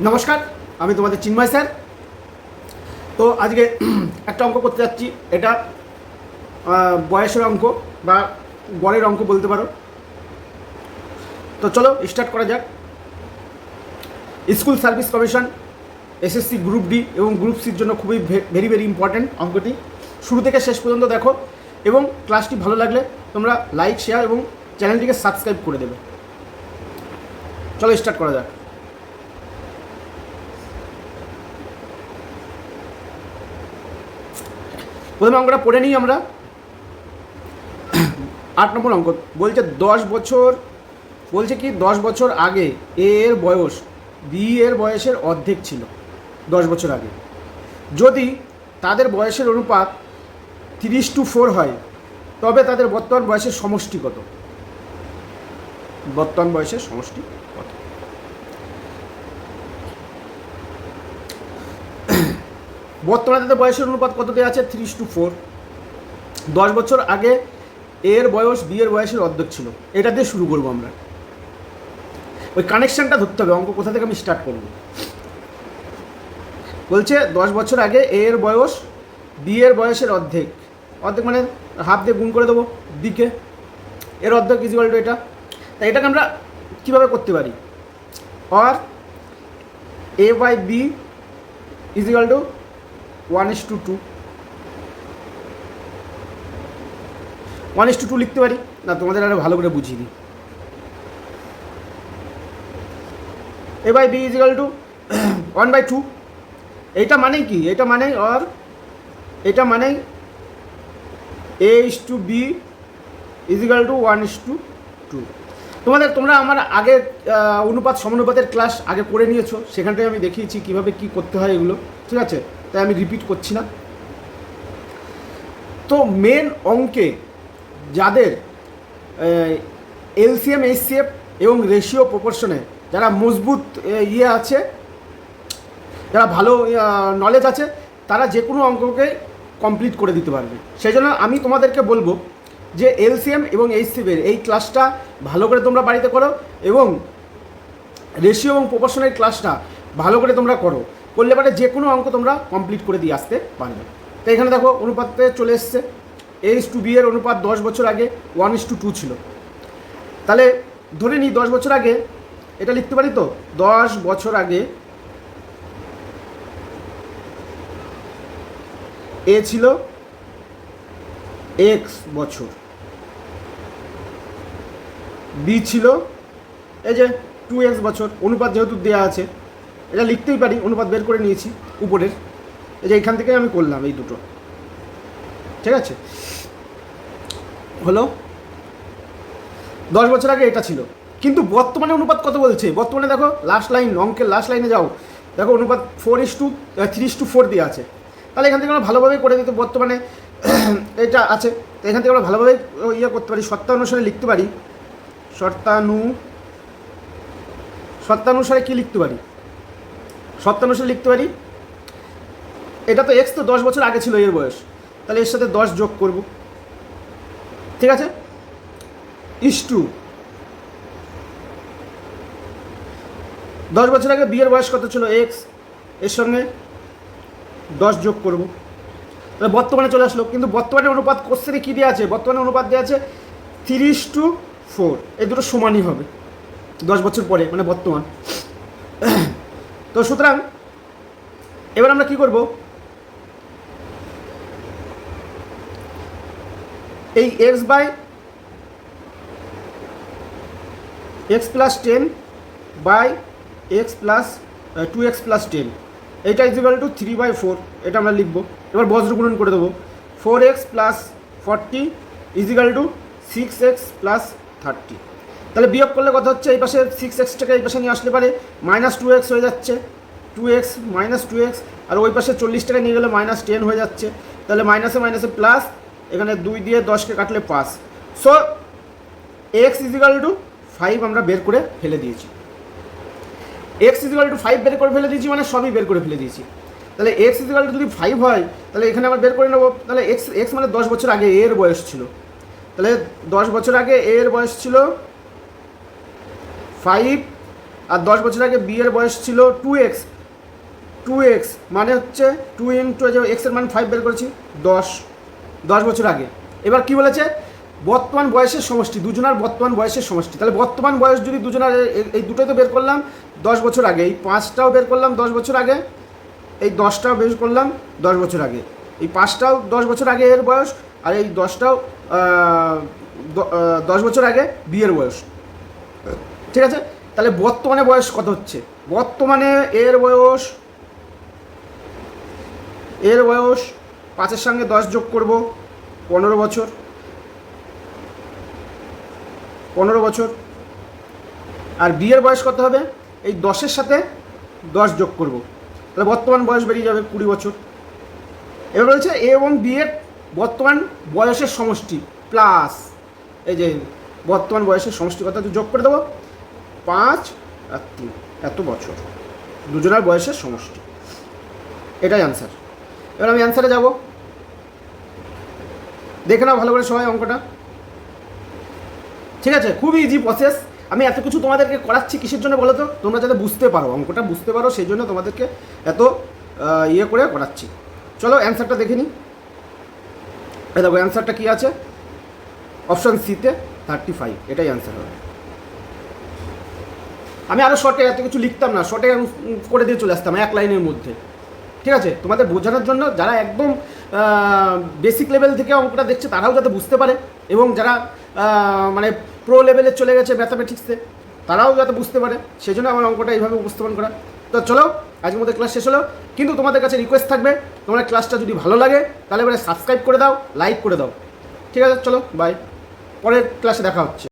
নমস্কার, আমি তোমাদের চিন্ময় স্যার। তো আজকে একটা অঙ্ক করতে যাচ্ছি। এটা বয়সের অঙ্ক বা গড়ের অঙ্ক বলতে পারো। তো চলো স্টার্ট করা যাক। School service commission SSC group D এবং গ্রুপ সির জন্য খুবই ভেরি ভেরি ইম্পর্ট্যান্ট অঙ্কটি। শুরু থেকে শেষ পর্যন্ত দেখো এবং ক্লাসটি ভালো লাগলে তোমরা লাইক, শেয়ার এবং চ্যানেলটিকে সাবস্ক্রাইব করে দেবে। চলো স্টার্ট করা যাক। প্রথমে অঙ্কটা পড়ে নিই আমরা। 8 নম্বর অঙ্ক বলছে 10 বছর, বলছে কি 10 বছর আগে এ এর বয়স বি এর বয়সের অর্ধেক ছিল। 10 বছর আগে যদি তাদের বয়সের অনুপাত 3:4 হয়, তবে তাদের বর্তমান বয়সের সমষ্টি কত? বর্তমান বয়সের সমষ্টি কত? বর্তমানে তাদের বয়সের অনুপাত কত দেওয়া আছে? 3:4। 10 বছর আগে এর বয়স বি এর বয়সের অর্ধেক ছিল। এটা দিয়ে শুরু করবো আমরা। ওই কানেকশানটা ধরতে হবে, অঙ্ক কোথা থেকে আমি স্টার্ট করব। বলছে 10 বছর আগে এ এর বয়স বি এর বয়সের অর্ধেক। অর্ধেক মানে হাফ দিয়ে গুণ করে দেবো দিকে, এর অর্ধেক ইজিক্যাল টু এটা। তাই এটাকে আমরা কীভাবে করতে পারি? Or a by b is equal to 1:2। 1:2 লিখতে পারি না? তোমাদের আরও ভালো করে বুঝিয়ে দিই। এ বাই বি ইজিক্যাল টু 1/2। এইটা মানেই কি? এটা মানেই অর এটা মানেই a:b ইজিক্যাল টু 1:2। তোমরা আমার আগে অনুপাত সমানুপাতের ক্লাস আগে করে নিয়েছো, সেখানটায় আমি দেখিয়েছি কীভাবে কী করতে হয় এগুলো, ঠিক আছে? তাই আমি রিপিট করছি না। তো মেন অঙ্কে যাদের এলসিএম, এইচসিএফ এবং রেশিও প্রপোর্শনে যারা মজবুত আছে, যারা ভালো নলেজ আছে, তারা যে কোনো অঙ্ককে কমপ্লিট করে দিতে পারবে। সেই জন্য আমি তোমাদেরকে বলবো যে এলসিএম এবং এইচসিএফের এই ক্লাসটা ভালো করে তোমরা বাড়িতে করো এবং রেশিও এবং প্রপোর্শনের ক্লাসটা ভালো করে তোমরা করলে পরে যে কোনো অঙ্ক তোমরা কমপ্লিট করে দিয়ে আসতে পারবে। তো এখানে দেখো অনুপাতে চলে এসছে। a:b এর অনুপাত 10 বছর আগে 1:2 ছিল। তাহলে ধরে নিই 10 বছর আগে এটা লিখতে পারি। তো 10 বছর আগে এ ছিল x বছর, বি ছিল এই যে 2x বছর। অনুপাত যেহেতু দেওয়া আছে এটা লিখতেই পারি, অনুপাত বের করে নিয়েছি উপরের। এই যে এখান থেকে আমি করলাম এই দুটো, ঠিক আছে? হলো 10 বছর আগে এটা ছিল, কিন্তু বর্তমানে অনুপাত কত বলছে? বর্তমানে দেখো লাস্ট লাইন, অঙ্কের লাস্ট লাইনে যাও, দেখো অনুপাত 3:4 দিয়ে আছে। তাহলে এখান থেকে আমরা ভালোভাবে করে দিতে, বর্তমানে এটা আছে, তো এখান থেকে আমরা ভালোভাবে করতে পারি। শর্তানুসারে লিখতে পারি। শর্তানুসারে কী লিখতে পারি? শর্তানুসারে লিখতে পারি এটা তো এক্স, তো 10 বছর আগে ছিল এর বয়স, তাহলে এর সাথে 10 যোগ করব, ঠিক আছে? ইস্টু 10 বছর আগে বি এর বয়স কত ছিল? এক্স, এর সঙ্গে 10 যোগ করব, তাহলে বর্তমানে চলে আসলো। কিন্তু বর্তমানে অনুপাত কোশ্চেনে কী দেওয়া আছে? বর্তমানে অনুপাত দেওয়া আছে 3:4। এই দুটো সমানই হবে 10 বছর পরে, মানে বর্তমান। তো সুতরাং এবার আমরা কি করব? এই x by x plus 10 by x plus 2x plus 10, এইটা ইজিক্যাল টু 3/4। এটা আমরা লিখব। এবার বজ্র গুণন করে দেবো। 4x plus 40 is equal two 6x plus 30। তাহলে বিয়োগ করলে কথা হচ্ছে, এই পাশে 6xটাকে এই পাশে নিয়ে আসলে পারে -2x হয়ে যাচ্ছে, 2x -2x, আর ওই পাশে 40 টাকা নিয়ে গেলে -10 হয়ে যাচ্ছে। তাহলে মাইনাসে মাইনাসে প্লাস, এখানে 2 দিয়ে 10কে কাটলে 5। সো x ইজিক্যাল টু 5 আমরা বের করে ফেলে দিয়েছি। x ইজিক্যাল টু 5 বের করে ফেলে দিয়েছি, মানে সবই বের করে ফেলে দিয়েছি। তাহলে x ইজিক্যাল টু যদি 5 হয়, তাহলে এখানে আমরা বের করে নেবো। তাহলে x মানে 10 বছর আগে এর বয়স ছিল। তাহলে 10 বছর আগে এর বয়স ছিল 5 আর 10 বছর আগে বি এর বয়স ছিল 2x, 2x মানে হচ্ছে 2 ইন্টু এক্সের মান 5 বের করেছি 10 বছর আগে। এবার কি বলেছে, বর্তমান বয়সের সমষ্টি, দুজনার বর্তমান বয়সের সমষ্টি। তাহলে বর্তমান বয়স যদি দুজনার, এই দুটোই তো বের করলাম 10 বছর আগে, এই 5টাও বের করলাম 10 বছর আগে, এই 10টাও বের করলাম 10 বছর আগে, এই 5টাও 10 বছর আগে এর বয়স, আর এই 10টাও 10 বছর আগে বিয়ের বয়স। ঠিক আছে, তাহলে বর্তমানে বয়স কত হচ্ছে, বর্তমানে এর বয়স 5-এর সঙ্গে 10 যোগ করব 15 বছর, 15 বছর। আর বিয়ের বয়স কত হবে, এই 10-এর সাথে 10 যোগ করব, তাহলে বর্তমান বয়স বেরিয়ে যাবে 20 বছর। এবার বলছে এ এবং বি এর বর্তমান বয়সের সমষ্টি প্লাস এই যে বর্তমান বয়সের সমষ্টি কথা যোগ করে দেবো 5 আর 3 এত বছর, দুজনের বয়সের সমষ্টি। এটাই অ্যান্সার। এবার আমি অ্যান্সারে যাব, দেখে নাও ভালো করে সবাই অঙ্কটা। ঠিক আছে, খুবই ইজি প্রসেস। আমি এত কিছু তোমাদেরকে করাচ্ছি কিসের জন্য বলো তো, তোমরা যাতে বুঝতে পারো, অঙ্কটা বুঝতে পারো, সেই জন্য তোমাদেরকে এত ইয়ে করে করাচ্ছি। চলো অ্যান্সারটা দেখে নিই। এই দেখো অ্যান্সারটা কী আছে, অপশান সিতে 35, এটাই অ্যান্সার হবে। আমি আরও শর্টে এত কিছু লিখতাম না, শর্টে করে দিয়ে চলে আসতাম 1 লাইনের মধ্যে। ঠিক আছে, তোমাদের বোঝানোর জন্য, যারা একদম বেসিক লেভেল থেকে অঙ্কটা দেখছে তারাও যাতে বুঝতে পারে, এবং যারা মানে প্রো লেভেলে চলে গেছে ম্যাথামেটিক্সে তারাও যাতে বুঝতে পারে, সেই জন্য আমার অঙ্কটা এইভাবে উপস্থাপন করা। তো চলো আজকের মধ্যে ক্লাস শেষ হলো, কিন্তু তোমাদের কাছে রিকোয়েস্ট থাকবে, তোমার ক্লাসটা যদি ভালো লাগে তাহলে এবারে সাবস্ক্রাইব করে দাও, লাইক করে দাও। ঠিক আছে, চলো বাই, পরের ক্লাসে দেখা হচ্ছে।